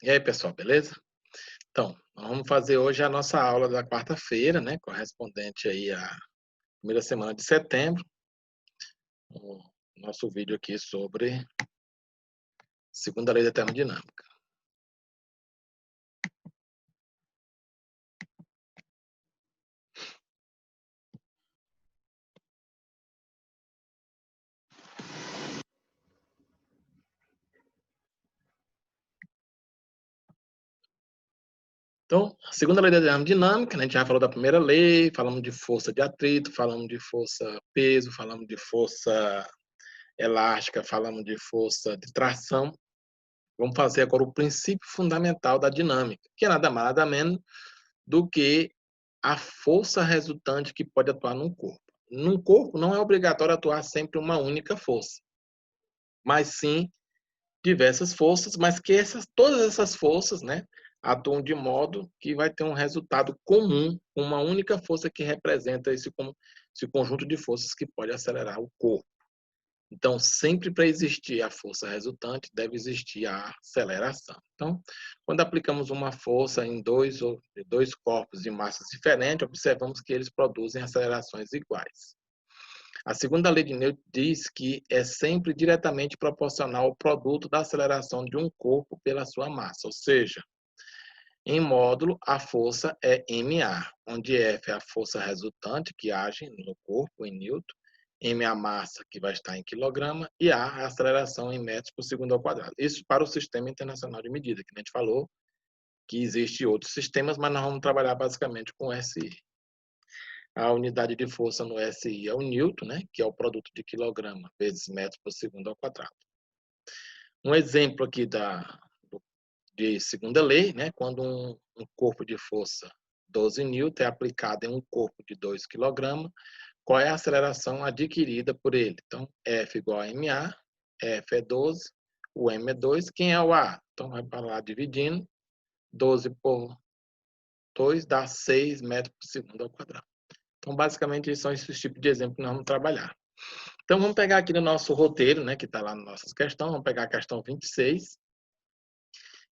E aí, pessoal, beleza? Então, nós vamos fazer hoje a nossa aula da quarta-feira, né, correspondente aí à primeira semana de setembro. O nosso vídeo aqui sobre segunda lei da termodinâmica. Então, a segunda lei da termodinâmica, né, a gente já falou da primeira lei, falamos de força de atrito, falamos de força peso, falamos de força elástica, falamos de força de tração. Vamos fazer agora o princípio fundamental da dinâmica, que é nada mais nada menos do que a força resultante que pode atuar num corpo. Num corpo não é obrigatório atuar sempre uma única força, mas sim diversas forças, mas que todas essas forças, né, atuam de modo que vai ter um resultado comum, uma única força que representa esse conjunto de forças que pode acelerar o corpo. Então, sempre para existir a força resultante, deve existir a aceleração. Então, quando aplicamos uma força em dois corpos de massas diferentes, observamos que eles produzem acelerações iguais. A segunda lei de Newton diz que é sempre diretamente proporcional ao produto da aceleração de um corpo pela sua massa, ou seja, em módulo, a força é ma, onde F é a força resultante que age no corpo em Newton, m é a massa que vai estar em quilograma e a é a aceleração em metros por segundo ao quadrado. Isso para o Sistema Internacional de Medida, que a gente falou que existe outros sistemas, mas nós vamos trabalhar basicamente com o SI. A unidade de força no SI é o Newton, né, que é o produto de quilograma vezes metro por segundo ao quadrado. Um exemplo aqui de segunda lei, né, quando um corpo de força 12 newton é aplicado em um corpo de 2 kg, qual é a aceleração adquirida por ele? Então, F igual a ma, F é 12, o m é 2, quem é o A? Então, vai para lá dividindo, 12 por 2 dá 6 metros por segundo ao quadrado. Então, basicamente, são esses tipos de exemplos que nós vamos trabalhar. Então, vamos pegar aqui no nosso roteiro, né, que está lá nas nossas questões, vamos pegar a questão 26.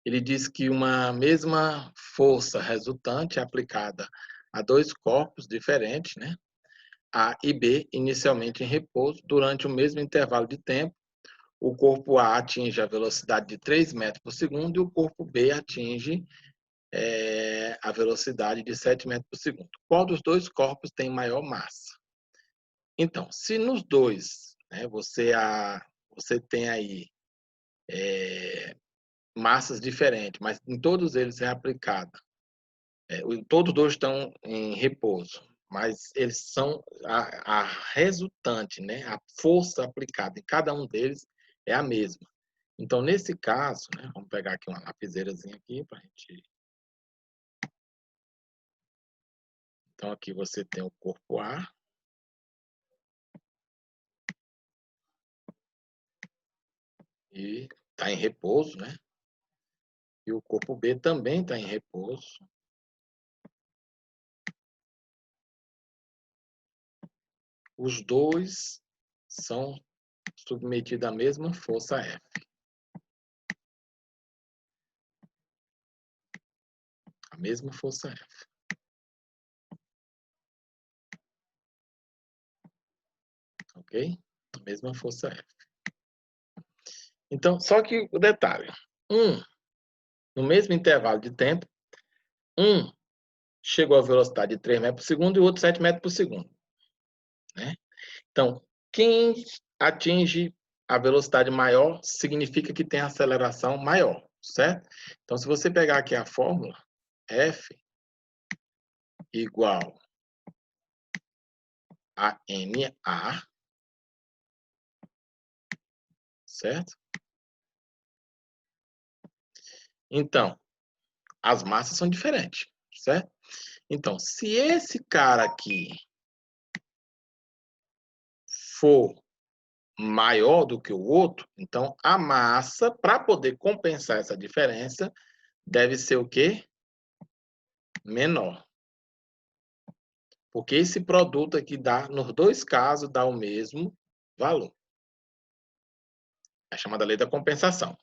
Ele diz que uma mesma força resultante é aplicada a dois corpos diferentes, né, A e B, inicialmente em repouso, durante o mesmo intervalo de tempo. O corpo A atinge a velocidade de 3 metros por segundo e o corpo B atinge a velocidade de 7 metros por segundo. Qual dos dois corpos tem maior massa? Então, se nos dois, né, você tem aí massas diferentes, mas em todos eles é aplicada, todos dois estão em repouso, mas eles são a resultante, né, a força aplicada em cada um deles é a mesma. Então, nesse caso, né, vamos pegar aqui uma lapiseirazinha aqui para a gente. Então, aqui você tem o corpo A. E está em repouso, né? E o corpo B também está em repouso. Os dois são submetidos à mesma força F. A mesma força F. Ok? A mesma força F. Então, só que o detalhe. No mesmo intervalo de tempo, um chegou à velocidade de 3 metros por segundo e o outro 7 metros por segundo. Né? Então, quem atinge a velocidade maior significa que tem aceleração maior, certo? Então, se você pegar aqui a fórmula, F igual a ma, certo? Então, as massas são diferentes, certo? Então, se esse cara aqui for maior do que o outro, então a massa, para poder compensar essa diferença, deve ser o quê? Menor. Porque esse produto aqui dá, nos dois casos, dá o mesmo valor. É chamada lei da compensação.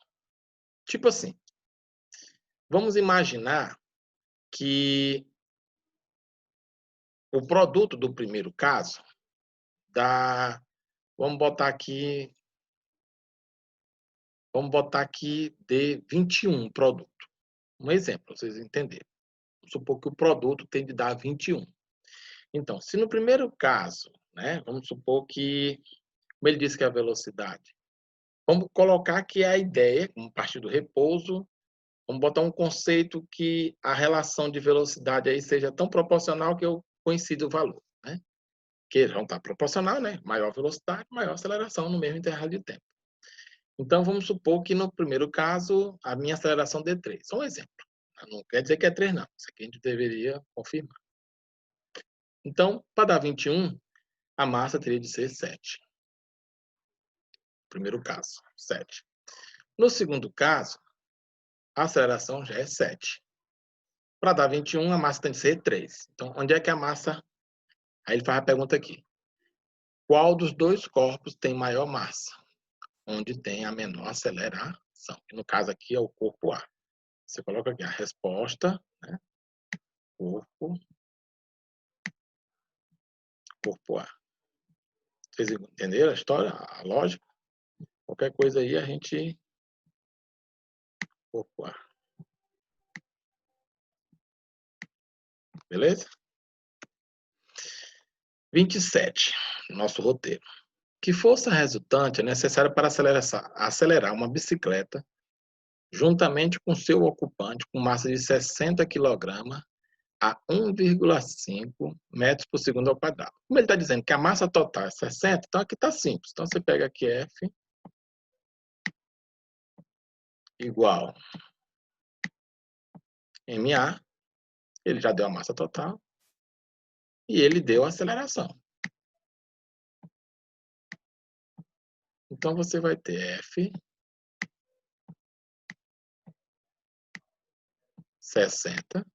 Tipo assim, vamos imaginar que o produto do primeiro caso dá, vamos botar aqui de 21 produto. Um exemplo, para vocês entenderem. Vamos supor que o produto tem de dar 21. Então, se no primeiro caso, né, vamos supor que, como ele disse que é a velocidade, vamos colocar que a ideia, como partir do repouso, vamos botar um conceito que a relação de velocidade aí seja tão proporcional que eu coincida o valor, né? Que vão estar proporcional, né? Maior velocidade, maior aceleração no mesmo intervalo de tempo. Então, vamos supor que no primeiro caso, a minha aceleração dê 3. Só um exemplo. Não quer dizer que é 3, não. Isso aqui a gente deveria confirmar. Então, para dar 21, a massa teria de ser 7. Primeiro caso, 7. No segundo caso, a aceleração já é 7. Para dar 21, a massa tem de ser 3. Então, onde é que a massa... Aí ele faz a pergunta aqui. Qual dos dois corpos tem maior massa? Onde tem a menor aceleração. No caso aqui é o corpo A. Você coloca aqui a resposta, né? Corpo A. Vocês entenderam a história, a lógica? Qualquer coisa aí a gente... Corpo A. Beleza? 27, nosso roteiro. Que força resultante é necessária para acelerar uma bicicleta juntamente com seu ocupante com massa de 60 kg a 1,5 metros por segundo ao quadrado. Como ele está dizendo que a massa total é 60, então aqui está simples. Então você pega aqui F igual MA, ele já deu a massa total, e ele deu a aceleração. Então você vai ter F 60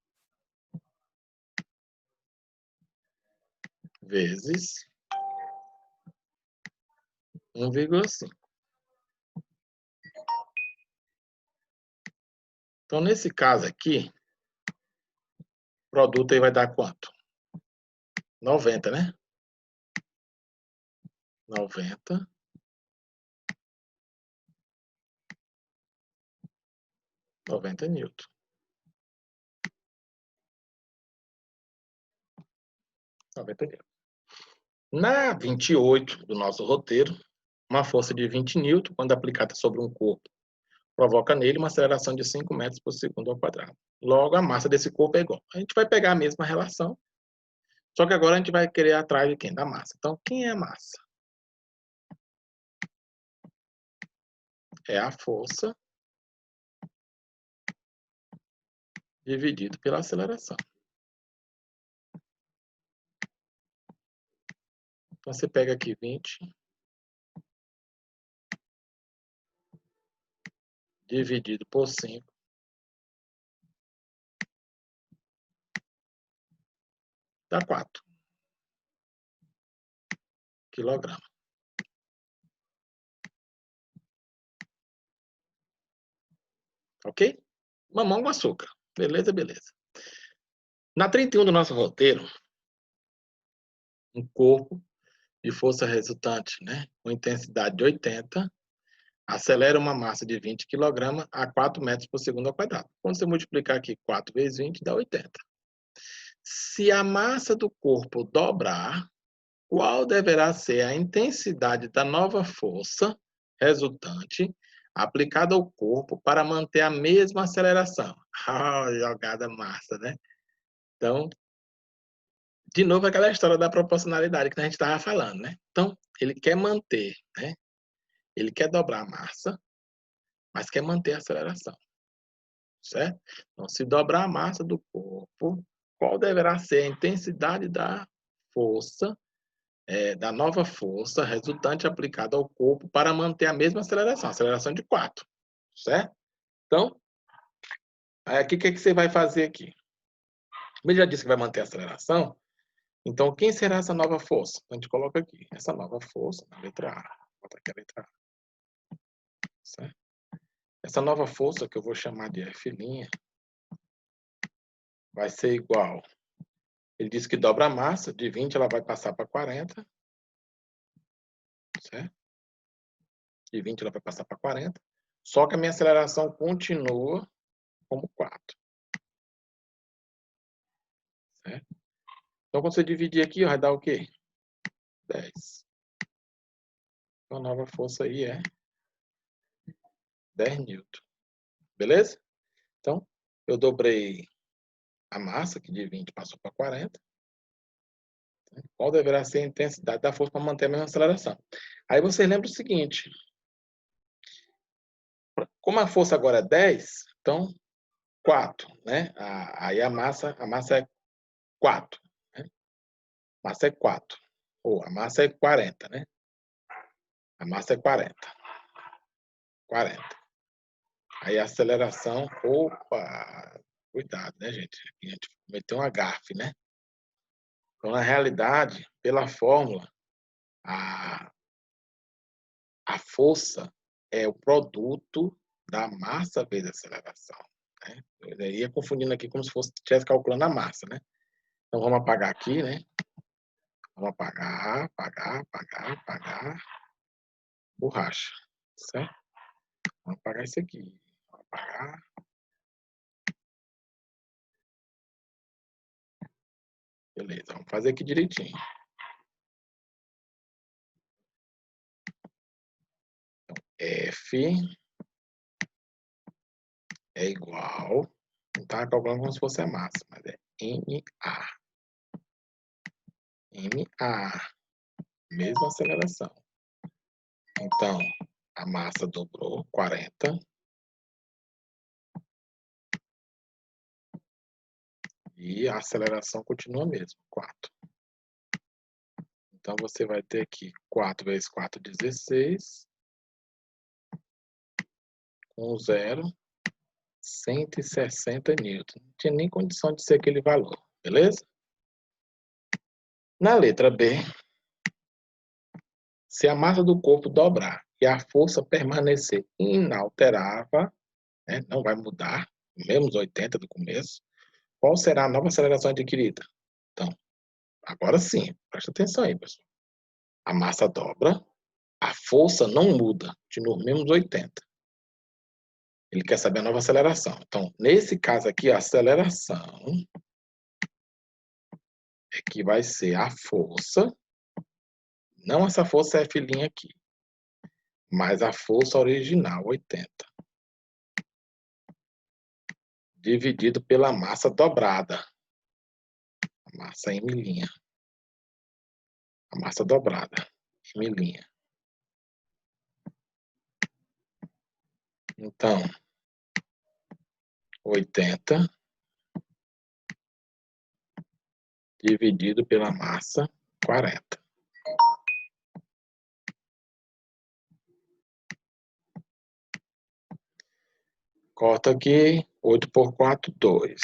vezes 1,5. Então, nesse caso aqui, o produto aí vai dar quanto? 90, né? 90 newton. 90 newton. Na 28 do nosso roteiro, uma força de 20 newton, quando aplicada sobre um corpo, provoca nele uma aceleração de 5 metros por segundo ao quadrado. Logo, a massa desse corpo é igual. A gente vai pegar a mesma relação, só que agora a gente vai querer atrás de quem? Da massa. Então, quem é a massa? É a força dividido pela aceleração. Então, você pega aqui 20 dividido por 5 dá 4 kg. Ok? Mamão com açúcar. Beleza, beleza. Na 31 do nosso roteiro, um corpo de força resultante, né, com intensidade de 80, acelera uma massa de 20 kg a 4 metros por segundo ao quadrado. Quando você multiplicar aqui 4 vezes 20, dá 80. Se a massa do corpo dobrar, qual deverá ser a intensidade da nova força resultante aplicada ao corpo para manter a mesma aceleração? Jogada massa, né? Então, de novo, aquela história da proporcionalidade que a gente estava falando, né? Então, ele quer manter, né? Ele quer dobrar a massa, mas quer manter a aceleração, certo? Então, se dobrar a massa do corpo, qual deverá ser a intensidade da força, da nova força resultante aplicada ao corpo para manter a mesma aceleração de 4, certo? Então, aqui o que você vai fazer aqui? Como ele já disse que vai manter a aceleração, então quem será essa nova força? A gente coloca aqui, essa nova força, na letra A. Bota aqui a letra A. Certo? Essa nova força, que eu vou chamar de F', vai ser igual. Ele disse que dobra a massa, de 20 ela vai passar para 40. Certo? De 20 ela vai passar para 40. Só que a minha aceleração continua como 4. Certo? Então, quando você dividir aqui, vai dar o quê? 10. Então, a nova força aí é 10 newton. Beleza? Então, eu dobrei a massa, que de 20 passou para 40. Qual deverá ser a intensidade da força para manter a mesma aceleração? Aí você lembra o seguinte. Como a força agora é 10, então 4, né? Aí a massa é 4. Né? A massa é 4. Ou a massa é 40, né? A massa é 40. 40. Aí a aceleração, opa, cuidado, né, gente? Aqui a gente cometeu uma gafe, né? Então, na realidade, pela fórmula, a força é o produto da massa vezes a aceleração. Né? Eu ia confundindo aqui como se fosse estivesse calculando a massa, né? Então, vamos apagar aqui, né? Vamos apagar. Borracha, certo? Vamos apagar isso aqui. Vamos apagar. Beleza, vamos fazer aqui direitinho. Então, F é igual... Não está calculando como se fosse a massa, mas é MA. MA. Mesma aceleração. Então, a massa dobrou, 40. E a aceleração continua a mesma, 4. Então, você vai ter aqui 4 vezes 4, 16. Com 0, 160 newton. Não tinha nem condição de ser aquele valor, beleza? Na letra B, se a massa do corpo dobrar e a força permanecer inalterável, né, não vai mudar, mesmo os 80 do começo, qual será a nova aceleração adquirida? Então, agora sim, presta atenção aí, pessoal. A massa dobra, a força não muda, continua mesmo os 80. Ele quer saber a nova aceleração. Então, nesse caso aqui, a aceleração é que vai ser a força, não essa força F' aqui, mas a força original, 80. Dividido pela massa dobrada. A massa M'. A massa dobrada, M'. Então, 80 dividido pela massa, 40. Corta aqui, 8 por 4, 2.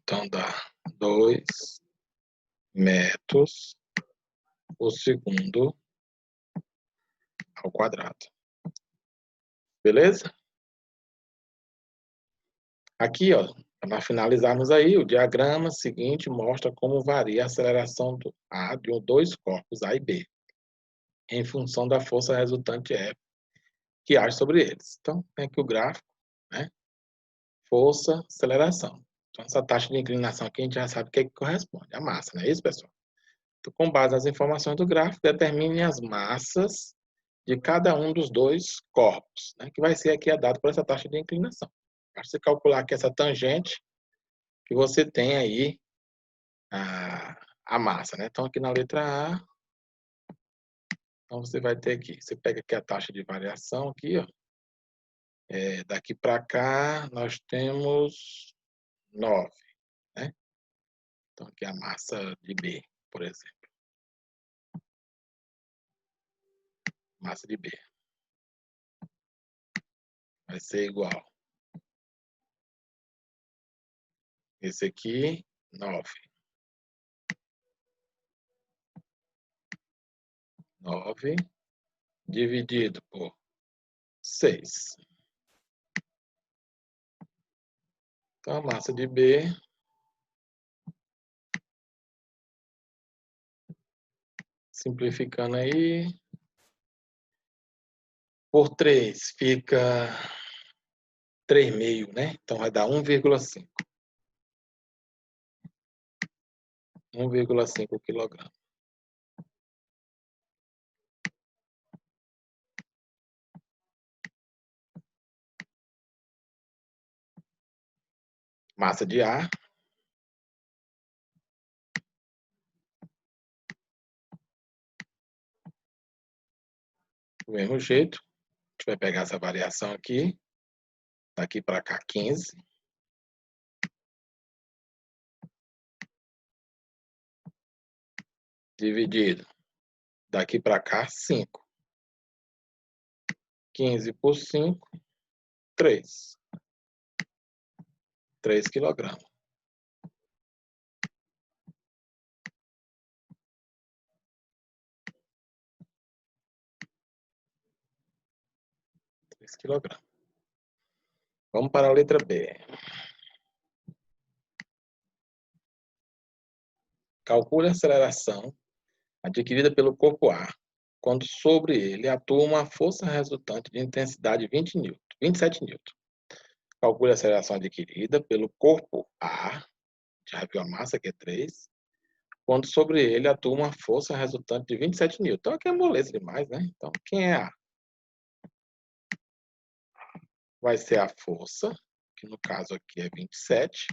Então, dá 2 metros por segundo ao quadrado. Beleza? Aqui, ó, para finalizarmos aí, o diagrama seguinte mostra como varia a aceleração de dois corpos, A e B, em função da força resultante F que age sobre eles. Então, tem aqui o gráfico, né? Força, aceleração. Então, essa taxa de inclinação aqui a gente já sabe o que corresponde, a massa, não é isso, pessoal? Então, com base nas informações do gráfico, determine as massas de cada um dos dois corpos, né? Que vai ser aqui dado por essa taxa de inclinação. Basta você calcular aqui essa tangente que você tem aí a massa, né? Então, aqui na letra A, então você vai ter aqui, você pega aqui a taxa de variação aqui, ó. Daqui para cá, nós temos 9, né? Então, aqui a massa de B, por exemplo. Massa de B. Vai ser igual. Esse aqui, 9. 9 dividido por 6. Então, a massa de B Simplificando aí. Por 3 fica 3,5, né? Então vai dar 1,5. 1,5 quilograma. Massa de ar. Do mesmo jeito, a gente vai pegar essa variação aqui, daqui para cá 15. Dividido, daqui para cá 5. 15 por 5, 3. 3 quilogramas. Quilogramas. Vamos para a letra B. Calcule a aceleração adquirida pelo corpo A quando sobre ele atua uma força resultante de intensidade 27 N. Calcule a aceleração adquirida pelo corpo A, já viu a massa que é 3, quando sobre ele atua uma força resultante de 27 N. Então aqui é moleza demais, né? Então quem é A? Vai ser a força, que no caso aqui é 27,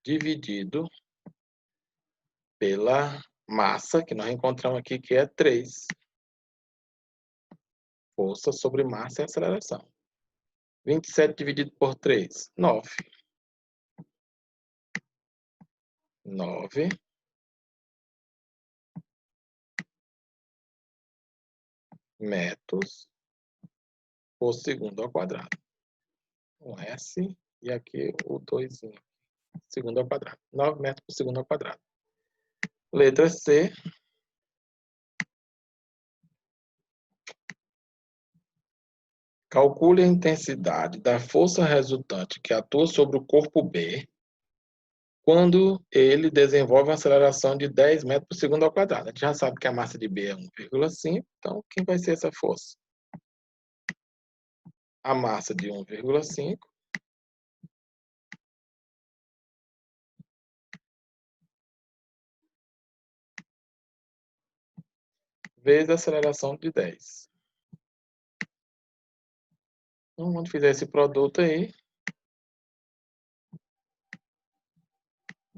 dividido pela massa, que nós encontramos aqui, que é 3. Força sobre massa e aceleração. 27 dividido por 3, 9. 9 metros por segundo ao quadrado. Um S e aqui o 2 segundo ao quadrado. 9 metros por segundo ao quadrado. Letra C. Calcule a intensidade da força resultante que atua sobre o corpo B quando ele desenvolve uma aceleração de 10 metros por segundo ao quadrado. A gente já sabe que a massa de B é 1,5, então quem vai ser essa força? A massa de 1,5 vezes a aceleração de 10. Então, quando fizer esse produto aí,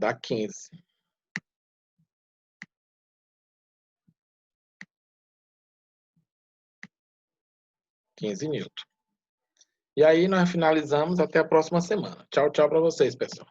dá 15. 15 newton. E aí nós finalizamos até a próxima semana. Tchau, tchau para vocês, pessoal.